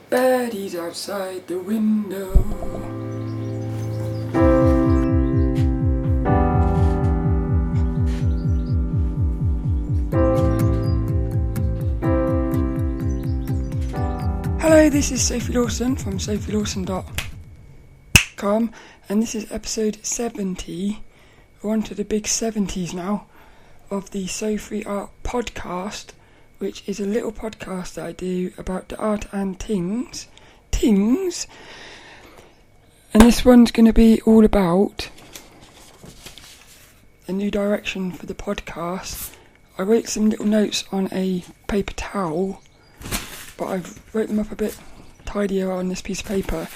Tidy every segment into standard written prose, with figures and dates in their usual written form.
Baddies outside the window. Hello, this is Sophie Lawson from sophielawson.com, and this is episode 70. We're on to the big 70s now of the Sophie Art podcast, which is a little podcast that I do about the Art and Tings. And this one's going to be all about a new direction for the podcast. I wrote some little notes on a paper towel, but I've wrote them up a bit tidier on this piece of paper.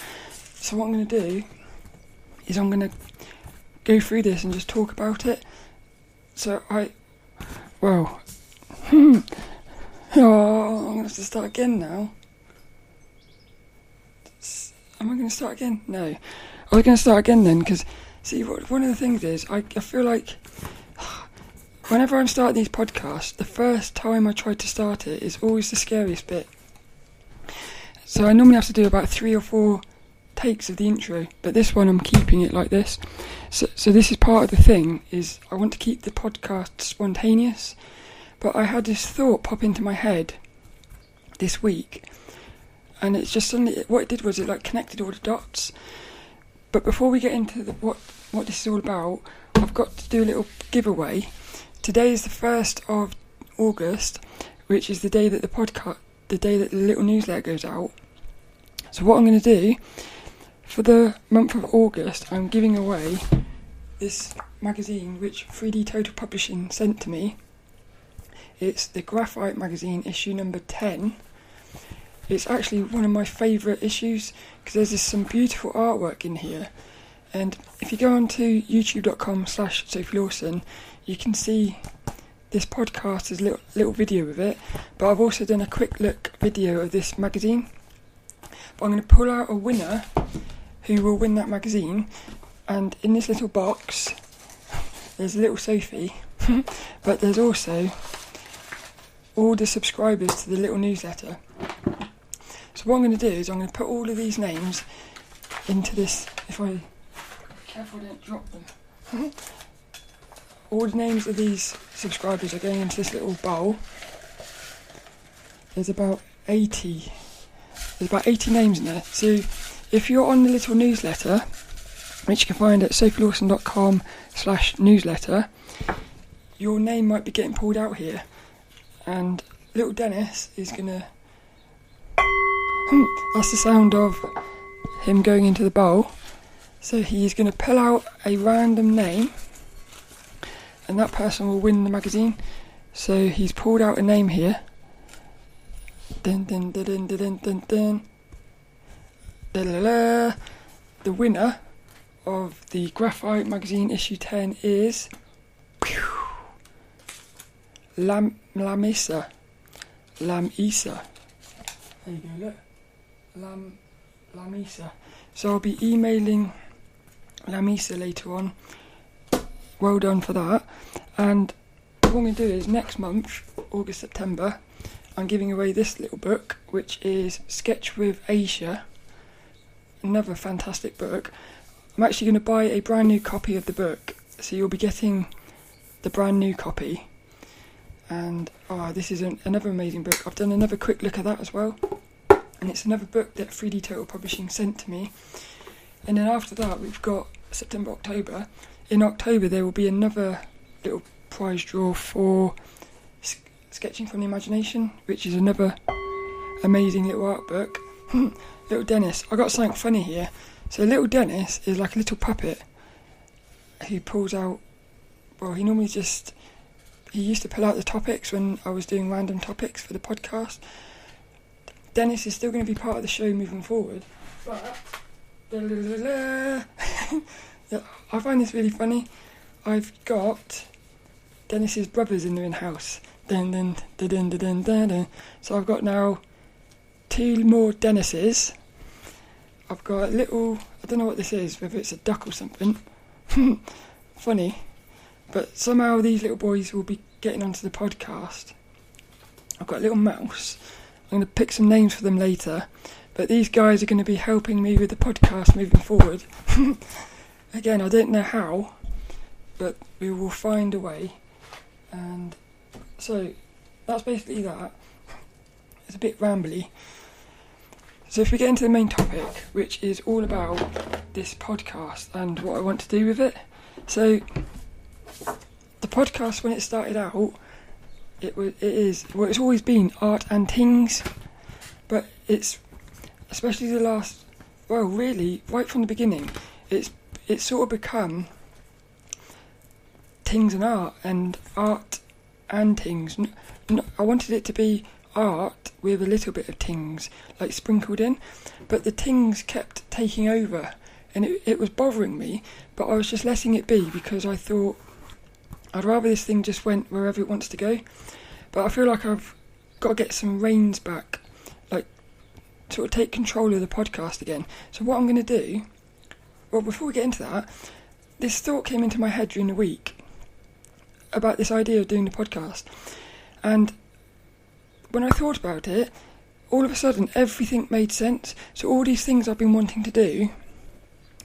So what I'm going to do is I'm going to go through this and just talk about it. So I'm going to have to start again now. Am I going to start again? No. I was going to start again then, because, see, one of the things is, I feel like whenever I'm starting these podcasts, the first time I try to start it is always the scariest bit. So I normally have to do about 3 or 4 takes of the intro, but this one I'm keeping it like this. So this is part of the thing, is I want to keep the podcast spontaneous, but I had this thought pop into my head this week, and it's just suddenly, what it did was it like connected all the dots. But before we get into what this is all about, I've got to do a little giveaway. Today is the 1st of August, which is the day that the little newsletter goes out. So what I'm going to do, for the month of August, I'm giving away this magazine which 3D Total Publishing sent to me. It's the Graphite magazine, issue number 10. It's actually one of my favourite issues because there's some beautiful artwork in here. And if you go on to youtube.com/SophieLawson, you can see this podcast is a little video of it, but I've also done a quick look video of this magazine. But I'm going to pull out a winner who will win that magazine, and in this little box there's a little Sophie, but there's also all the subscribers to the little newsletter. So what I'm going to do is I'm going to put all of these names into this, if I be careful I don't drop them. All the names of these subscribers are going into this little bowl. There's about 80 names in there. So if you're on the little newsletter, which you can find at sophielawson.com/newsletter, your name might be getting pulled out here. And little Dennis is going to... that's the sound of him going into the bowl. So he's going to pull out a random name, and that person will win the magazine. So he's pulled out a name here. Dun, dun, dun, dun, dun, dun, dun. Da, da, da. The winner of the Graphite magazine issue 10 is Lamisa. Lamisa. There you go, look. Lamisa. So I'll be emailing Lamisa later on. Well done for that. And what I'm going to do is next month, August, September, I'm giving away this little book, which is Sketch with Asia. Another fantastic book. I'm actually going to buy a brand new copy of the book, so you'll be getting the brand new copy. And this is another amazing book. I've done another quick look at that as well, and it's another book that 3D Total Publishing sent to me. And then after that we've got September, October. In October there will be another little prize draw for Sketching from the Imagination, which is another amazing little art book. Little Dennis, I got something funny here. So little Dennis is like a little puppet who pulls out, he used to pull out the topics when I was doing random topics for the podcast. Dennis is still going to be part of the show moving forward, but I find this really funny. I've got Dennis's brothers in the in-house. Dun, dun, dun, dun, dun, dun, dun. So I've got now 2 more Dennises. I've got a little, I don't know what this is, whether it's a duck or something. Funny. But somehow these little boys will be getting onto the podcast. I've got a little mouse. I'm going to pick some names for them later. But these guys are going to be helping me with the podcast moving forward. Again, I don't know how, but we will find a way. And so that's basically that. It's a bit rambly. So if we get into the main topic, which is all about this podcast and what I want to do with it. So the podcast, when it started out, it's always been Art and Tings, but it's especially really right from the beginning, it's sort of become Tings and Art and Tings. I wanted it to be art with a little bit of tings like sprinkled in, but the tings kept taking over and it was bothering me, but I was just letting it be because I thought I'd rather this thing just went wherever it wants to go. But I feel like I've got to get some reins back, like sort of take control of the podcast again. So what I'm going to do, well, before we get into that, this thought came into my head during the week about this idea of doing the podcast. And when I thought about it, all of a sudden everything made sense. So all these things I've been wanting to do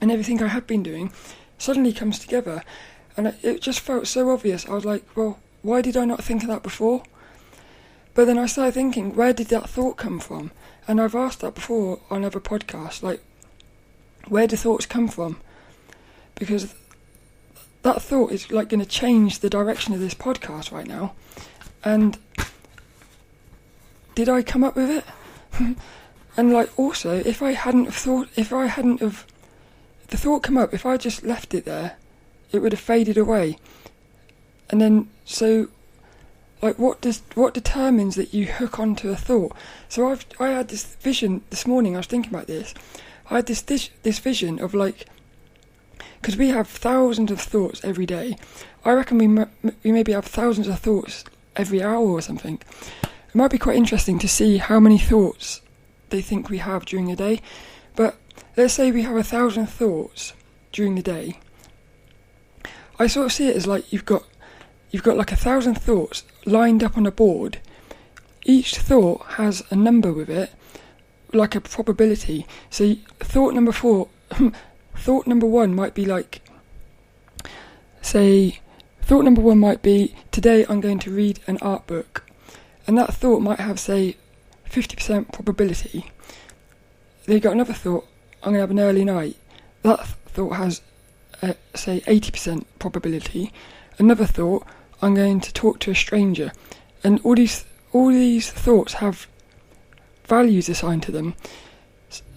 and everything I have been doing suddenly comes together. And it just felt so obvious. I was like, well, why did I not think of that before? But then I started thinking, where did that thought come from? And I've asked that before on other podcasts, like, where do thoughts come from? Because that thought is like going to change the direction of this podcast right now. And did I come up with it? And like also, if the thought come up, if I just left it there, it would have faded away. And then, so, like, what determines that you hook onto a thought? So I had this vision this morning. I was thinking about this. I had this vision of like, because we have thousands of thoughts every day. I reckon we maybe have thousands of thoughts every hour or something. It might be quite interesting to see how many thoughts they think we have during a day. But let's say we have 1,000 thoughts during the day. I sort of see it as like you've got like 1,000 thoughts lined up on a board. Each thought has a number with it, like a probability. So thought number 1 might be like, say, thought number 1 might be, today I'm going to read an art book. And that thought might have, say, 50% probability. Then you've got another thought, I'm going to have an early night. That thought has, say, 80% probability. Another thought, I'm going to talk to a stranger. And all these thoughts have values assigned to them.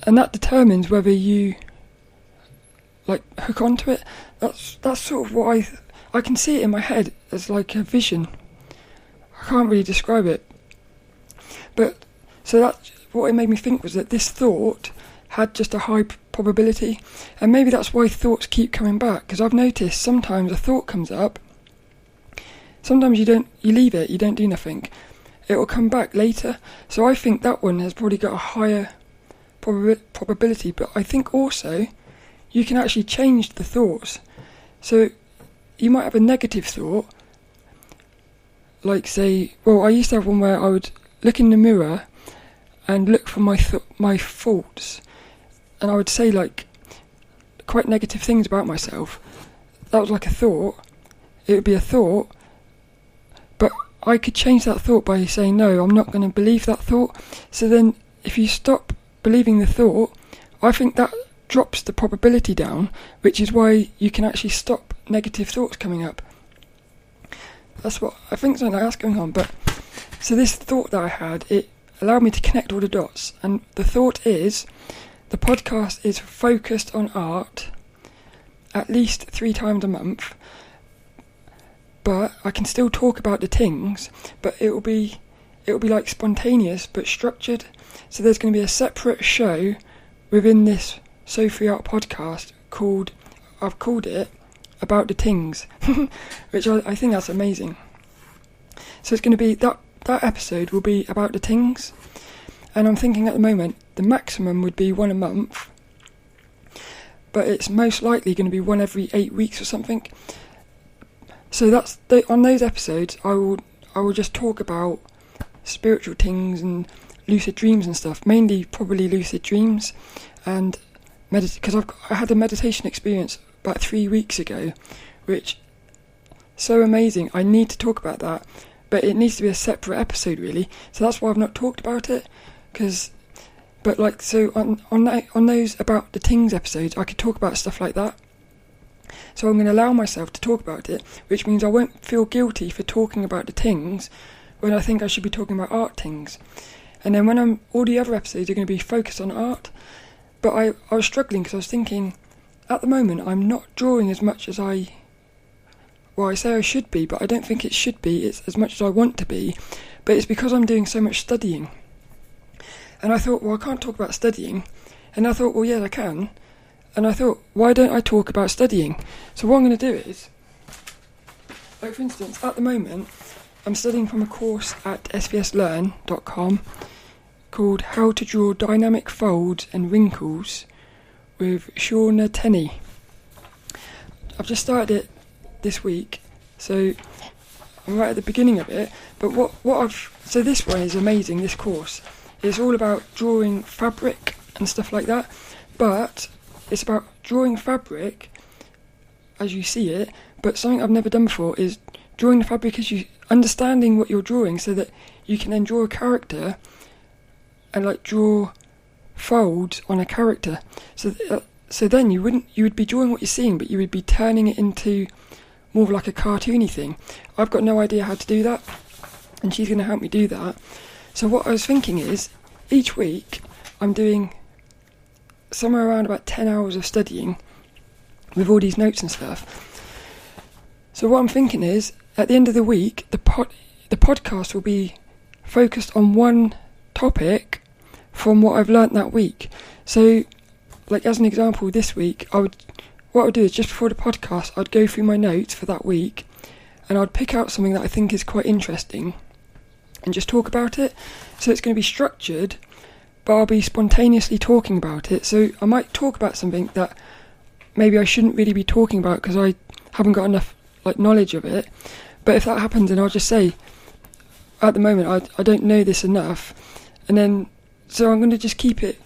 And that determines whether you, like, hook onto it. That's sort of what I can see it in my head as like a vision. I can't really describe it. But, so that, what it made me think was that this thought had just a high probability. And maybe that's why thoughts keep coming back. Because I've noticed sometimes a thought comes up. Sometimes you leave it, you don't do nothing. It will come back later. So I think that one has probably got a higher probability. But I think also you can actually change the thoughts. So you might have a negative thought. Like, say, well, I used to have one where I would look in the mirror and look for my faults, and I would say like quite negative things about myself. That was like a thought. It would be a thought, but I could change that thought by saying, no, I'm not going to believe that thought. So then if you stop believing the thought, I think that drops the probability down, which is why you can actually stop negative thoughts coming up. That's what I think, something like that's going on. But so this thought that I had, it allowed me to connect all the dots. And the thought is, the podcast is focused on art at least 3 times a month. But I can still talk about the things, but it will be like spontaneous but structured. So there's going to be a separate show within this Sophie Art podcast I've called it About the Tings, which I think that's amazing. So it's going to be that episode will be about the tings, and I'm thinking at the moment the maximum would be 1 a month, but it's most likely going to be one every 8 weeks or something. So on those episodes, I will just talk about spiritual things and lucid dreams and stuff, mainly probably lucid dreams, and because I had a meditation experience about 3 weeks ago, which so amazing. I need to talk about that, but it needs to be a separate episode really. So that's why I've not talked about it. On those about the Tings episodes, I could talk about stuff like that. So I'm going to allow myself to talk about it, which means I won't feel guilty for talking about the Tings when I think I should be talking about art things. And then all the other episodes are going to be focused on art. But I was struggling because I was thinking, at the moment I'm not drawing as much as I say I should be, but I don't think it should be. It's as much as I want to be, but it's because I'm doing so much studying. And I thought, well, I can't talk about studying. And I thought, well, yeah, I can. And I thought, why don't I talk about studying? So what I'm going to do is, like for instance, at the moment, I'm studying from a course at svslearn.com called How to Draw Dynamic Folds and Wrinkles with Shauna Tenney. I've just started it this week, so I'm right at the beginning of it. But so this one is amazing, this course. It's all about drawing fabric and stuff like that, but it's about drawing fabric as you see it, but something I've never done before is drawing the fabric as understanding what you're drawing so that you can then draw a character and like draw folds on a character. So then you would be drawing what you're seeing, but you would be turning it into more of like a cartoony thing. I've got no idea how to do that, and she's going to help me do that. So what I was thinking is, each week I'm doing somewhere around about 10 hours of studying with all these notes and stuff. So what I'm thinking is, at the end of the week, the podcast will be focused on one topic from what I've learnt that week. So, like as an example, this week, what I would do is just before the podcast, I'd go through my notes for that week, and I'd pick out something that I think is quite interesting and just talk about it. So it's going to be structured, but I'll be spontaneously talking about it. So I might talk about something that maybe I shouldn't really be talking about because I haven't got enough knowledge of it. But if that happens, then I'll just say, at the moment I don't know this enough, and then so I'm going to just keep it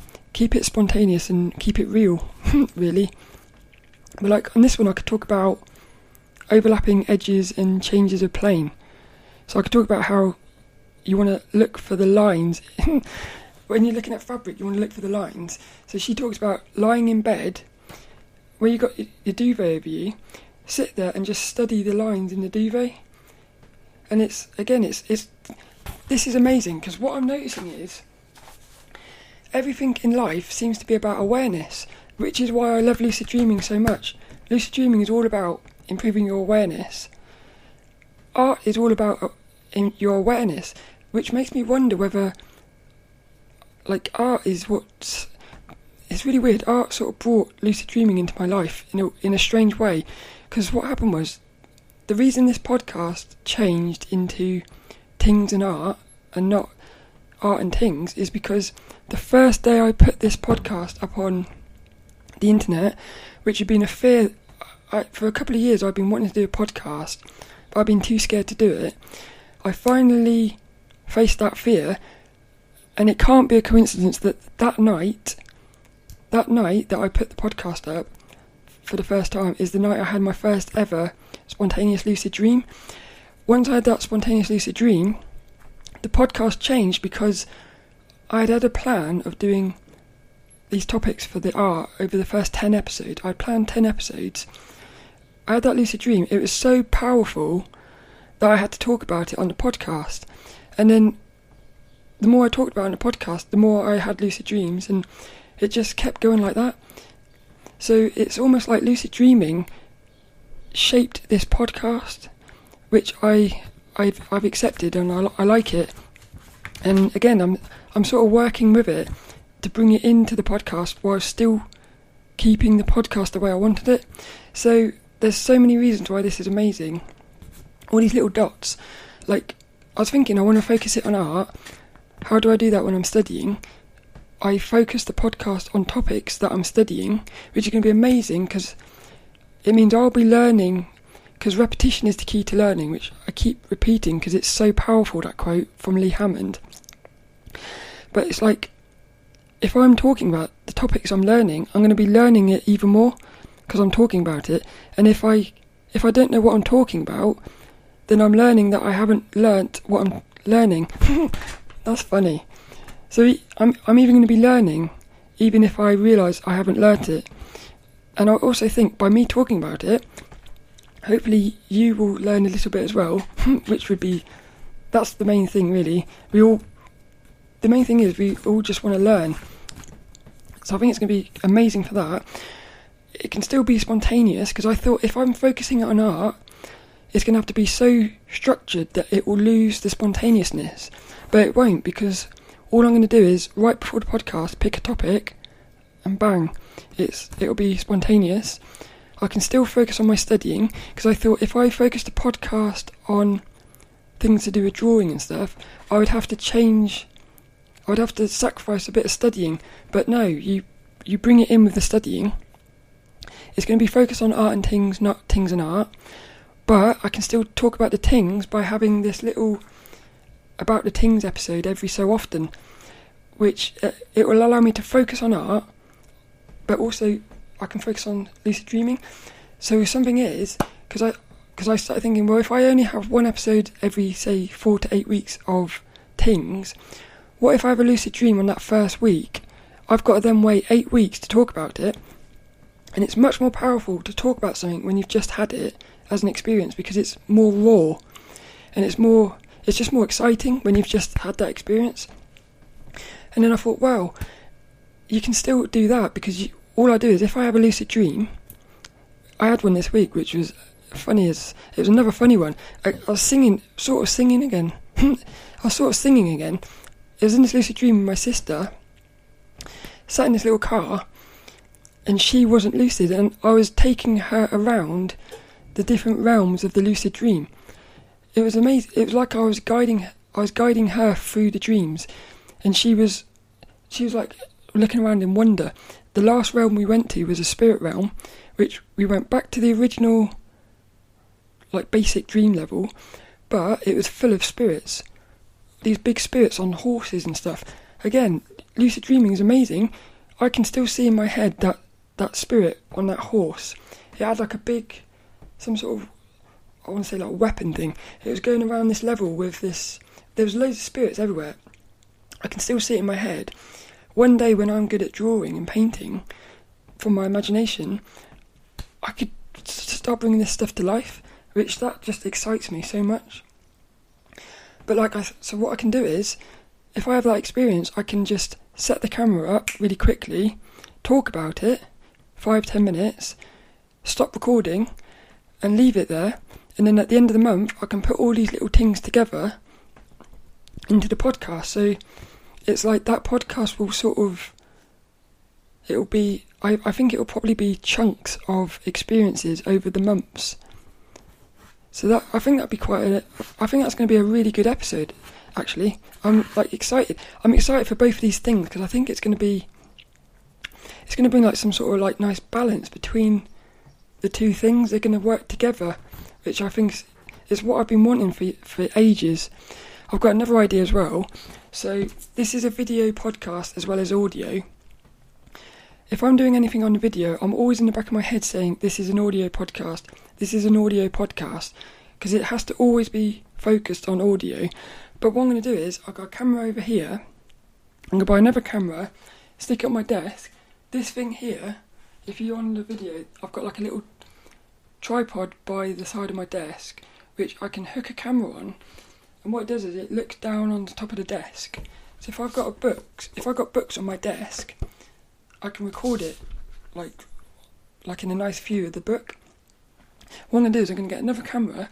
spontaneous and keep it real, really. But like on this one, I could talk about overlapping edges and changes of plane. So I could talk about how you want to look for the lines. When you're looking at fabric, you want to look for the lines. So she talks about lying in bed, where you got your duvet over you, sit there and just study the lines in the duvet. And this is amazing, because what I'm noticing is everything in life seems to be about awareness, which is why I love lucid dreaming so much. Lucid dreaming is all about improving your awareness. Art is all about your awareness, which makes me wonder whether art is what's... It's really weird. Art sort of brought lucid dreaming into my life in a strange way, because what happened was, the reason this podcast changed into Tings and Art and not Art and Tings is because the first day I put this podcast up on the internet, which had been a fear, for a couple of years I've been wanting to do a podcast, but I've been too scared to do it. I finally faced that fear, and it can't be a coincidence that night that I put the podcast up for the first time is the night I had my first ever spontaneous lucid dream. Once I had that spontaneous lucid dream, the podcast changed because I had a plan of doing these topics for the art over the first 10 episodes. I planned 10 episodes. I had that lucid dream. It was so powerful that I had to talk about it on the podcast. And then the more I talked about it on the podcast, the more I had lucid dreams, and it just kept going like that. So it's almost like lucid dreaming shaped this podcast, which I've accepted, and I like it. And again, I'm sort of working with it to bring it into the podcast while still keeping the podcast the way I wanted it. So there's so many reasons why this is amazing. All these little dots. Like, I was thinking I want to focus it on art. How do I do that when I'm studying? I focus the podcast on topics that I'm studying, which is going to be amazing because it means I'll be learning, because repetition is the key to learning, which I keep repeating because it's so powerful, that quote from Lee Hammond. But it's like, if I'm talking about the topics I'm learning, I'm going to be learning it even more because I'm talking about it. And if I don't know what I'm talking about, then I'm learning that I haven't learnt what I'm learning. That's funny. So I'm even going to be learning, even if I realise I haven't learnt it. And I also think by me talking about it, hopefully you will learn a little bit as well, which would be, that's the main thing really. The main thing is we all just want to learn. So I think it's going to be amazing for that. It can still be spontaneous, because I thought if I'm focusing on art, it's going to have to be so structured that it will lose the spontaneousness. But it won't, because all I'm going to do is, right before the podcast, pick a topic, and bang, it'll be spontaneous. I can still focus on my studying, because I thought if I focused the podcast on things to do with drawing and stuff, I would have to sacrifice a bit of studying. But no, you bring it in with the studying. It's going to be focused on art and things, not Tings and Art. But I can still talk about the things by having this little About the Tings episode every so often, which it will allow me to focus on art, but also I can focus on lucid dreaming. So something is, because I started thinking, well, if I only have one episode every, say, 4 to 8 weeks of Tings, what if I have a lucid dream on that first week? I've got to then wait 8 weeks to talk about it, and it's much more powerful to talk about something when you've just had it as an experience, because it's more raw, and it's just more exciting when you've just had that experience. And then I thought, well, you can still do that, because all I do is, if I have a lucid dream, I had one this week, which was funny as, it was another funny one. I was sort of singing again. It was in this lucid dream with my sister, sat in this little car, and she wasn't lucid, and I was taking her around the different realms of the lucid dream. It was amazing. It was like I was guiding her through the dreams, and she was like looking around in wonder. The last realm we went to was a spirit realm, which we went back to the original, like, basic dream level, but it was full of spirits. These big spirits on horses and stuff. Again, lucid dreaming is amazing. I can still see in my head that spirit on that horse. It had like a big, some sort of, I want to say like weapon thing. It was going around this level with this, there was loads of spirits everywhere. I can still see it in my head. One day when I'm good at drawing and painting, from my imagination, I could start bringing this stuff to life, which that just excites me so much. But so what I can do is, if I have that experience, I can just set the camera up really quickly, talk about it, 5-10 minutes, stop recording, and leave it there. And then at the end of the month, I can put all these little things together into the podcast. So it's like that podcast will sort of, it'll be, I think it'll probably be chunks of experiences over the months. So I think that'd be I think that's going to be a really good episode, actually. I'm excited. I'm excited for both of these things, because I think it's going to bring like some sort of like nice balance between the two things. They're going to work together, which I think is what I've been wanting for ages. I've got another idea as well. So this is a video podcast as well as audio. If I'm doing anything on the video, I'm always in the back of my head saying, this is an audio podcast, this is an audio podcast, because it has to always be focused on audio. But what I'm going to do is, I've got a camera over here, I'm going to buy another camera, stick it on my desk. This thing here, if you're on the video, I've got like a little tripod by the side of my desk, which I can hook a camera on, and what it does is it looks down on the top of the desk. So if I've got books on my desk, I can record it like in a nice view of the book. What I'm going to do is I'm going to get another camera.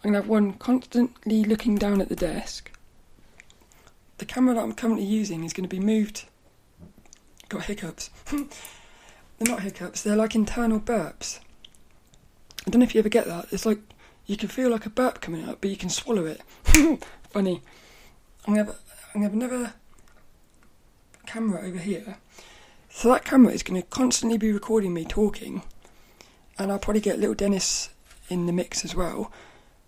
I'm going to have one constantly looking down at the desk. The camera that I'm currently using is going to be moved. Got hiccups. They're not hiccups, they're like internal burps. I don't know if you ever get that. It's like you can feel like a burp coming up, but you can swallow it. Funny. I'm going to have another camera over here. So that camera is going to constantly be recording me talking, and I'll probably get little Dennis in the mix as well.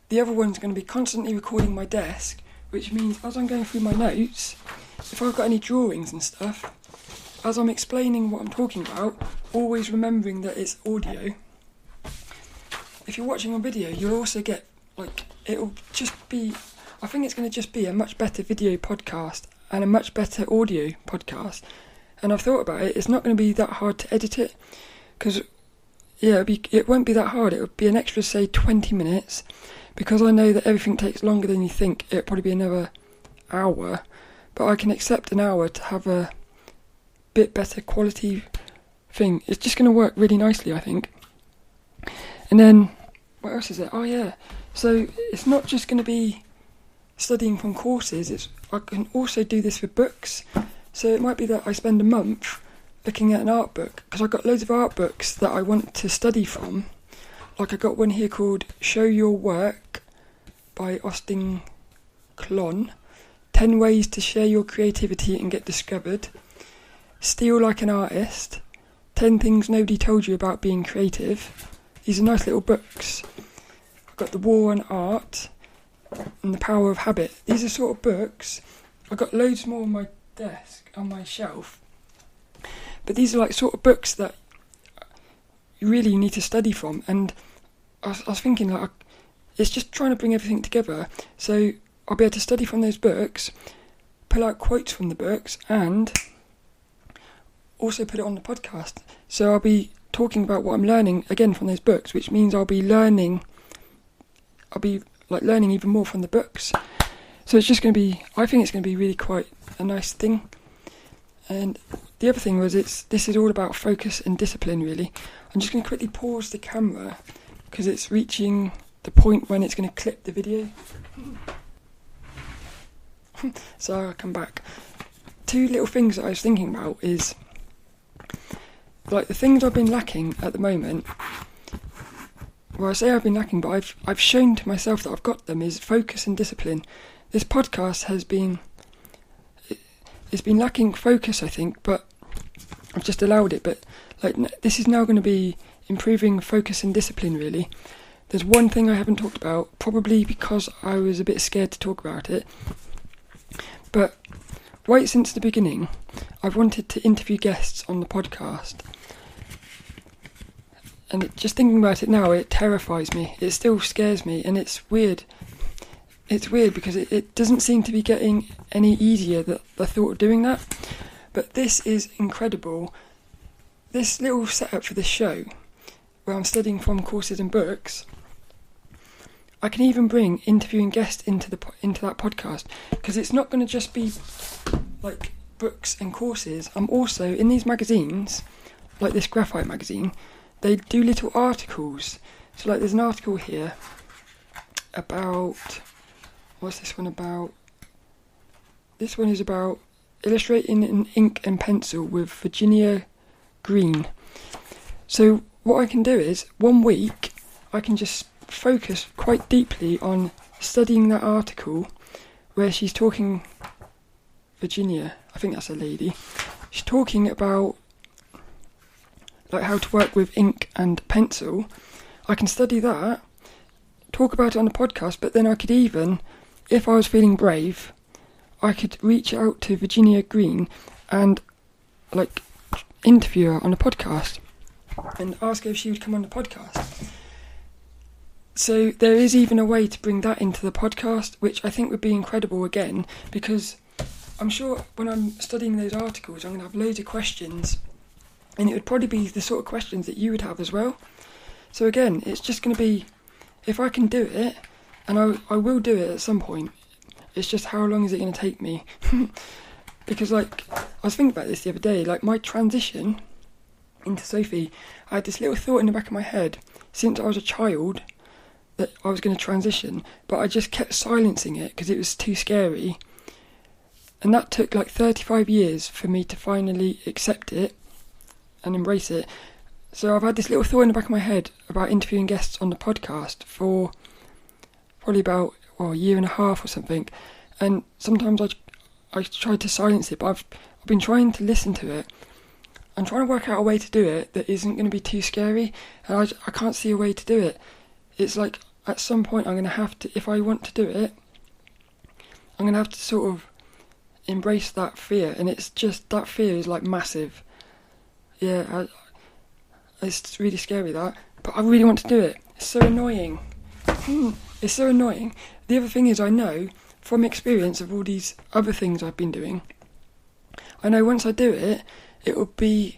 The other one's going to be constantly recording my desk, which means as I'm going through my notes, if I've got any drawings and stuff, as I'm explaining what I'm talking about, always remembering that it's audio. If you're watching on video, you'll also get, it'll just be, I think it's going to just be a much better video podcast and a much better audio podcast. And I've thought about it, it's not going to be that hard to edit it, because, it won't be that hard. It would be an extra, say, 20 minutes, because I know that everything takes longer than you think. It'll probably be another hour, but I can accept an hour to have a bit better quality thing. It's just going to work really nicely, I think. And then, what else is it? Oh yeah, so it's not just going to be studying from courses, I can also do this with books. So it might be that I spend a month looking at an art book, because I've got loads of art books that I want to study from. Like I got one here called Show Your Work by Austin Klon, 10 Ways to Share Your Creativity and Get Discovered, Steal Like an Artist, 10 Things Nobody Told You About Being Creative. These are nice little books. I've got The War on Art and The Power of Habit. These are sort of books. I've got loads more on my desk, on my shelf. But these are like sort of books that you really need to study from. And I was thinking, it's just trying to bring everything together. So I'll be able to study from those books, pull out quotes from the books, and also put it on the podcast. So I'll be talking about what I'm learning again from those books, which means I'll be learning even more from the books. So it's just going to be, I think it's going to be really quite a nice thing. And the other thing was, this is all about focus and discipline, really. I'm just going to quickly pause the camera because it's reaching the point when it's going to clip the video. So I'll come back. Two little things that I was thinking about is, the things I've been lacking at the moment. Well, I say I've been lacking, but I've shown to myself that I've got them, is focus and discipline. This podcast it's been lacking focus, I think, but I've just allowed it. But this is now going to be improving focus and discipline, really. There's one thing I haven't talked about, probably because I was a bit scared to talk about it. But right since the beginning, I've wanted to interview guests on the podcast. And just thinking about it now, it terrifies me. It still scares me, and it's weird. It's weird because it doesn't seem to be getting any easier, the thought of doing that. But this is incredible. This little setup for this show, where I'm studying from courses and books, I can even bring interviewing guests into that podcast, because it's not going to just be like books and courses. I'm also, in these magazines, like this graphite magazine, they do little articles. So there's an article here about, what's this one about? This one is about illustrating in ink and pencil with Virginia Green. So what I can do is, 1 week, I can just focus quite deeply on studying that article where she's talking, Virginia, I think that's a lady, she's talking about how to work with ink and pencil. I can study that, talk about it on the podcast, but then I could even, if I was feeling brave, I could reach out to Virginia Green and interview her on the podcast and ask her if she would come on the podcast. So there is even a way to bring that into the podcast, which I think would be incredible again, because I'm sure when I'm studying those articles, I'm going to have loads of questions, and it would probably be the sort of questions that you would have as well. So again, it's just going to be, if I can do it, and I will do it at some point, it's just how long is it going to take me? Because I was thinking about this the other day, my transition into Sophie, I had this little thought in the back of my head since I was a child that I was going to transition, but I just kept silencing it because it was too scary. And that took 35 years for me to finally accept it and embrace it. So I've had this little thought in the back of my head about interviewing guests on the podcast for probably about a year and a half or something. And sometimes I tried to silence it, but I've been trying to listen to it. I'm trying to work out a way to do it that isn't going to be too scary, and I can't see a way to do it. It's like at some point I'm going to have to, if I want to do it, I'm going to have to sort of embrace that fear, and it's just, that fear is like massive. Yeah, it's really scary, that, but I really want to do it. It's so annoying. It's so annoying. The other thing is, I know from experience of all these other things I've been doing, I know once I do it, it will be,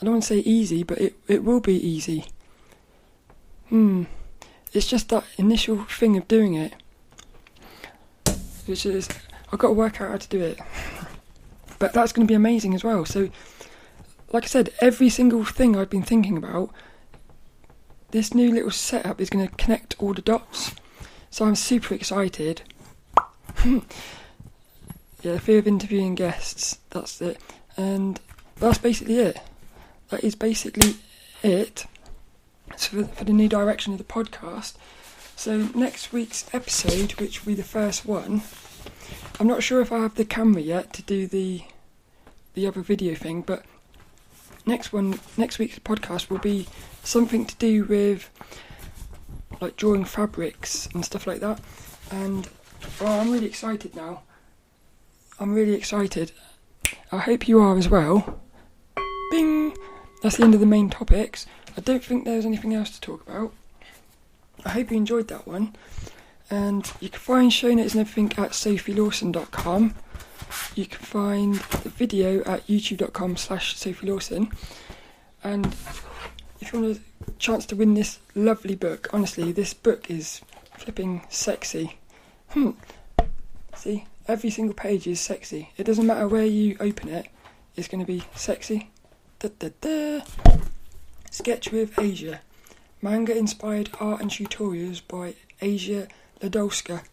I don't want to say easy, but it will be easy. It's just that initial thing of doing it, which is, I've got to work out how to do it. But that's going to be amazing as well. So, like I said, every single thing I've been thinking about, this new little setup is going to connect all the dots. So I'm super excited. Yeah, the fear of interviewing guests, that's it. And that's basically it. That is basically it. So for the new direction of the podcast. So next week's episode, which will be the first one, I'm not sure if I have the camera yet to do the other video thing, but next week's podcast will be something to do with like drawing fabrics and stuff like that. And I'm really excited now. I'm really excited. I hope you are as well. Bing! That's the end of the main topics. I don't think there's anything else to talk about. I hope you enjoyed that one. And you can find show notes and everything at sophielawson.com. You can find the video at youtube.com/sophielawson. And if you want a chance to win this lovely book, honestly, this book is flipping sexy. See, every single page is sexy. It doesn't matter where you open it, it's going to be sexy. Sketch with Asia. Manga-inspired art and tutorials by Asia Ladolska.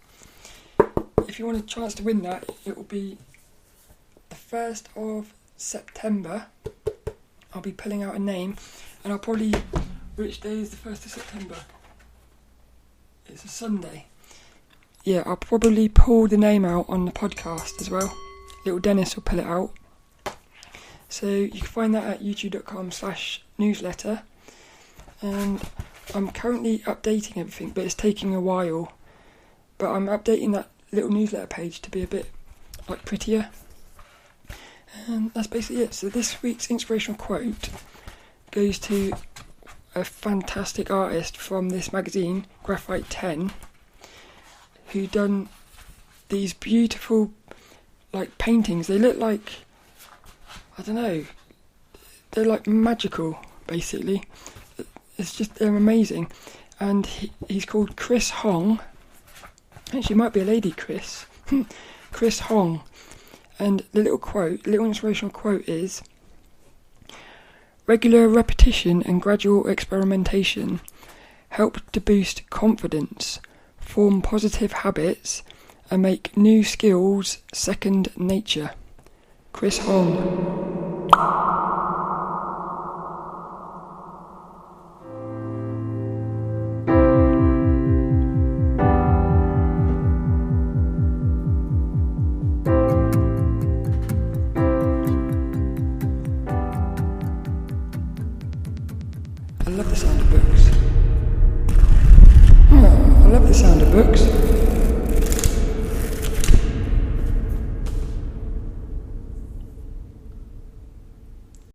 If you want a chance to win that, it will be the 1st of September. I'll be pulling out a name, and I'll probably... Which day is the 1st of September? It's a Sunday. Yeah, I'll probably pull the name out on the podcast as well. Little Dennis will pull it out. So you can find that at youtube.com/newsletter. And I'm currently updating everything, but it's taking a while. But I'm updating that little newsletter page to be a bit like prettier. And that's basically it. So this week's inspirational quote goes to a fantastic artist from this magazine, Graphite 10, who done these beautiful like paintings. They look like, I don't know, they're like magical basically. It's just, they're amazing. And he's called Chris Hong. Actually, it might be a lady, Chris. Chris Hong. And the little inspirational quote is, regular repetition and gradual experimentation help to boost confidence, form positive habits, and make new skills second nature. Chris Hong. I love the sound of books. I love the sound of books.